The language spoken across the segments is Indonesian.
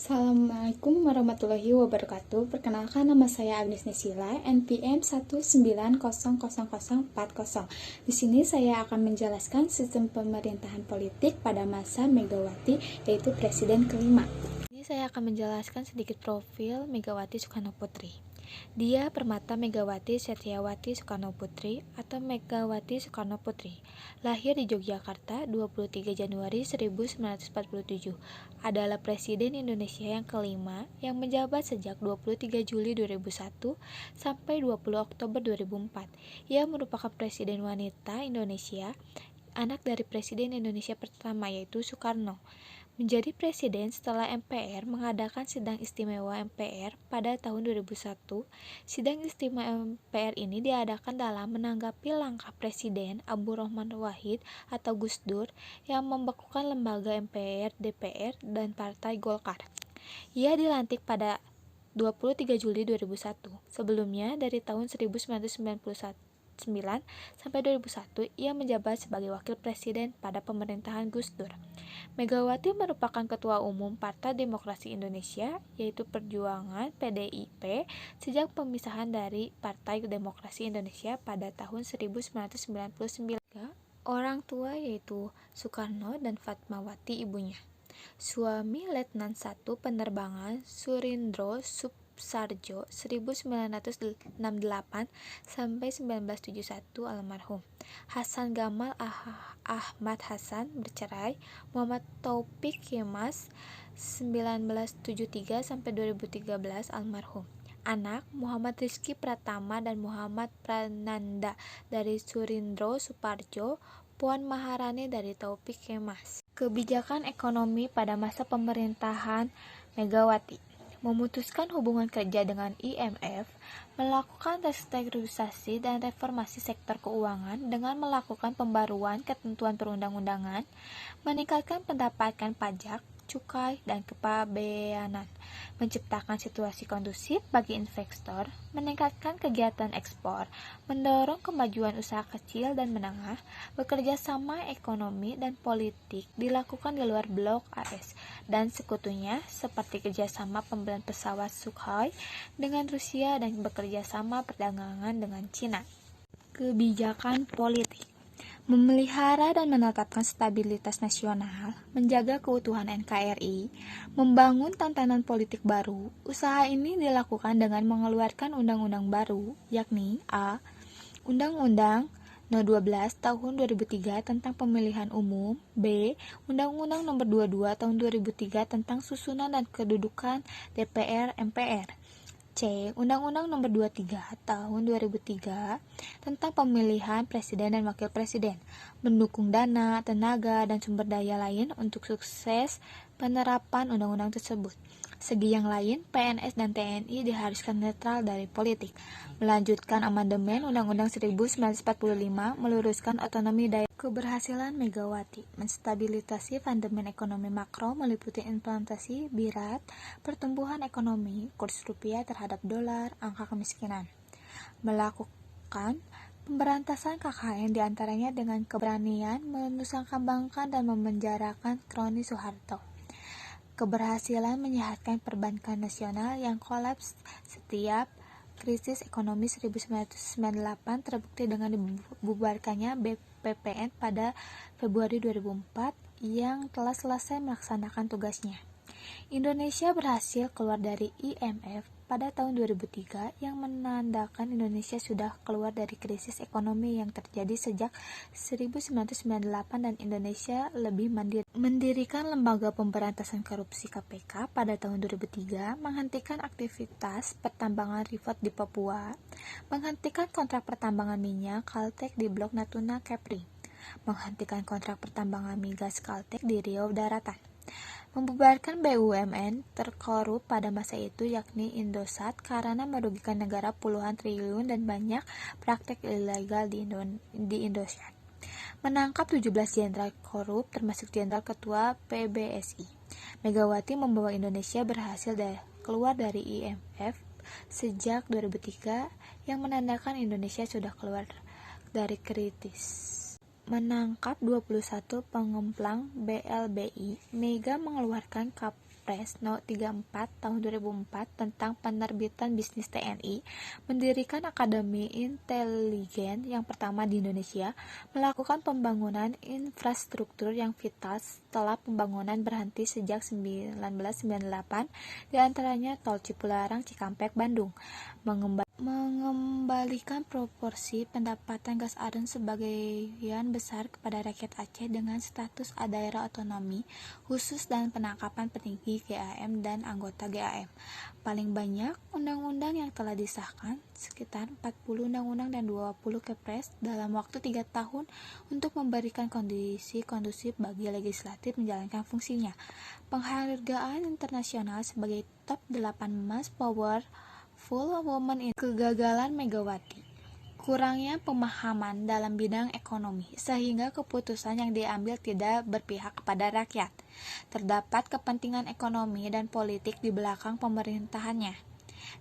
Assalamualaikum warahmatullahi wabarakatuh. Perkenalkan, nama saya Agnes Nisila, NPM 1900040. Di sini saya akan menjelaskan sistem pemerintahan politik pada masa Megawati, yaitu presiden kelima. Ini saya akan menjelaskan sedikit profil Megawati Soekarnoputri. Dia Permata Megawati Setyawati Soekarnoputri atau Megawati Soekarnoputri. Lahir di Yogyakarta 23 Januari 1947. Adalah Presiden Indonesia yang kelima yang menjabat sejak 23 Juli 2001 sampai 20 Oktober 2004. Ia merupakan Presiden wanita Indonesia, anak dari Presiden Indonesia pertama yaitu Soekarno. Menjadi presiden setelah MPR mengadakan sidang istimewa MPR pada tahun 2001. Sidang istimewa MPR ini diadakan dalam menanggapi langkah Presiden Abdurrahman Wahid atau Gus Dur yang membekukan lembaga MPR, DPR, dan Partai Golkar. Ia dilantik pada 23 Juli 2001. Sebelumnya, dari tahun 1991 sampai 2001, ia menjabat sebagai wakil presiden pada pemerintahan Gus Dur. Megawati merupakan Ketua Umum Partai Demokrasi Indonesia, yaitu Perjuangan (PDIP), sejak pemisahan dari Partai Demokrasi Indonesia pada tahun 1999. Orang tua yaitu Soekarno dan Fatmawati ibunya. Suami Letnan 1 Penerbangan Surindro Subsarjo 1968 sampai 1971 almarhum. Hasan Gamal Ahmad Hasan bercerai. Muhammad Taufik Kemas 1973 sampai 2013 almarhum. Anak Muhammad Rizky Pratama dan Muhammad Prananda dari Surindro Suparjo, Puan Maharani dari Taufik Kemas. Kebijakan ekonomi pada masa pemerintahan Megawati: memutuskan hubungan kerja dengan IMF, melakukan restrukturisasi dan reformasi sektor keuangan dengan melakukan pembaruan ketentuan perundang-undangan, meningkatkan pendapatan pajak, cukai, dan kepabeanan, menciptakan situasi kondusif bagi investor, meningkatkan kegiatan ekspor, mendorong kemajuan usaha kecil dan menengah, bekerja sama ekonomi dan politik dilakukan di luar blok AS dan sekutunya seperti kerjasama pembelian pesawat Sukhoi dengan Rusia dan bekerja sama perdagangan dengan Cina. Kebijakan politik: memelihara dan menetapkan stabilitas nasional, menjaga keutuhan NKRI, membangun tatanan politik baru. Usaha ini dilakukan dengan mengeluarkan undang-undang baru, yakni A. Undang-Undang No. 12 Tahun 2003 tentang Pemilihan Umum, B. Undang-Undang No. 22 Tahun 2003 tentang Susunan dan Kedudukan DPR MPR, C. Undang-Undang No. 23 Tahun 2003 tentang Pemilihan Presiden dan Wakil Presiden, mendukung dana, tenaga, dan sumber daya lain untuk sukses penerapan undang-undang tersebut. Segi yang lain, PNS dan TNI diharuskan netral dari politik. Melanjutkan amandemen Undang-Undang 1945, meluruskan otonomi daerah. Keberhasilan Megawati: menstabilisasi fundament ekonomi makro meliputi inflasi, BIRAT, pertumbuhan ekonomi, kurs rupiah terhadap dolar, angka kemiskinan. Melakukan pemberantasan KKN diantaranya dengan keberanian menusangkabangkan dan memenjarakan Kroni Soeharto. Keberhasilan menyehatkan perbankan nasional yang kolaps setiap krisis ekonomi 1998 terbukti dengan dibubarkannya BPPN pada Februari 2004 yang telah selesai melaksanakan tugasnya. Indonesia berhasil keluar dari IMF pada tahun 2003 yang menandakan Indonesia sudah keluar dari krisis ekonomi yang terjadi sejak 1998 dan Indonesia lebih mandiri. Mendirikan Lembaga Pemberantasan Korupsi KPK pada tahun 2003, menghentikan aktivitas pertambangan Freeport di Papua, menghentikan kontrak pertambangan minyak Caltex di Blok Natuna Kepri, menghentikan kontrak pertambangan migas Caltex di Riau Daratan, membubarkan BUMN terkorup pada masa itu yakni Indosat karena merugikan negara puluhan triliun dan banyak praktek ilegal di Indosat. Menangkap 17 jenderal korup termasuk jenderal ketua PBSI. Megawati membawa Indonesia berhasil keluar dari IMF sejak 2003 yang menandakan Indonesia sudah keluar dari kritis. Menangkap 21 pengemplang BLBI, Mega mengeluarkan Kepres No. 34 tahun 2004 tentang penerbitan bisnis TNI, mendirikan Akademi Intelijen yang pertama di Indonesia, melakukan pembangunan infrastruktur yang vital setelah pembangunan berhenti sejak 1998, diantaranya Tol Cipularang, Cikampek, Bandung, mengembalikan proporsi pendapatan gas arun sebagian besar kepada rakyat Aceh dengan status daerah otonomi khusus dan penangkapan petinggi GAM dan anggota GAM. Paling banyak undang-undang yang telah disahkan, sekitar 40 undang-undang dan 20 Kepres dalam waktu 3 tahun untuk memberikan kondisi kondusif bagi legislatif menjalankan fungsinya. Penghargaan internasional sebagai top 8 Most Powerful Women in kegagalan Megawati. Kurangnya pemahaman dalam bidang ekonomi, sehingga keputusan yang diambil tidak berpihak kepada rakyat. Terdapat kepentingan ekonomi dan politik di belakang pemerintahannya.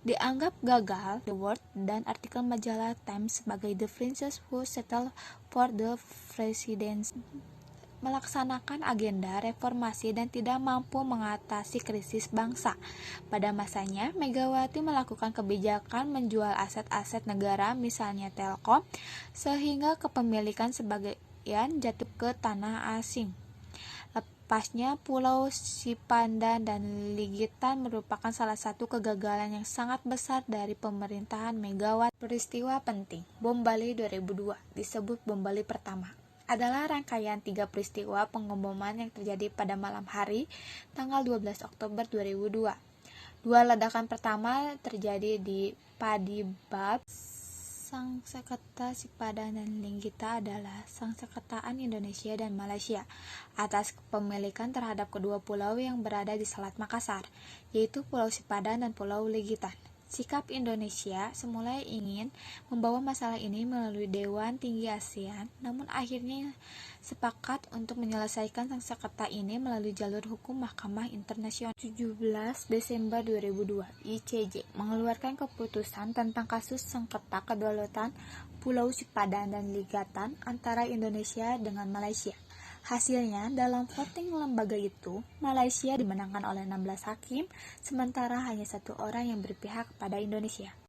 Dianggap gagal, The World dan artikel majalah Times sebagai the princess who settled for the presidency melaksanakan agenda reformasi dan tidak mampu mengatasi krisis bangsa. Pada masanya, Megawati melakukan kebijakan menjual aset-aset negara, misalnya Telkom, sehingga kepemilikan sebagian jatuh ke tanah asing. Lepasnya Pulau Sipandan dan Ligitan merupakan salah satu kegagalan yang sangat besar dari pemerintahan Megawati. Peristiwa penting, Bom Bali 2002, disebut Bom Bali pertama, adalah rangkaian 3 peristiwa pengeboman yang terjadi pada malam hari tanggal 12 Oktober 2002. 2 ledakan pertama terjadi di Padibab. Sangsaketa Sipadan dan Linggita adalah Sangseketaan Indonesia dan Malaysia atas kepemilikan terhadap kedua pulau yang berada di Selat Makassar, yaitu Pulau Sipadan dan Pulau Ligitan. Sikap Indonesia semula ingin membawa masalah ini melalui Dewan Tinggi ASEAN, namun akhirnya sepakat untuk menyelesaikan sengketa ini melalui jalur hukum Mahkamah Internasional. 17 Desember 2002, ICJ mengeluarkan keputusan tentang kasus sengketa kedaulatan Pulau Sipadan dan Ligatan antara Indonesia dengan Malaysia. Hasilnya, dalam voting lembaga itu, Malaysia dimenangkan oleh 16 hakim, sementara hanya 1 orang yang berpihak kepada Indonesia.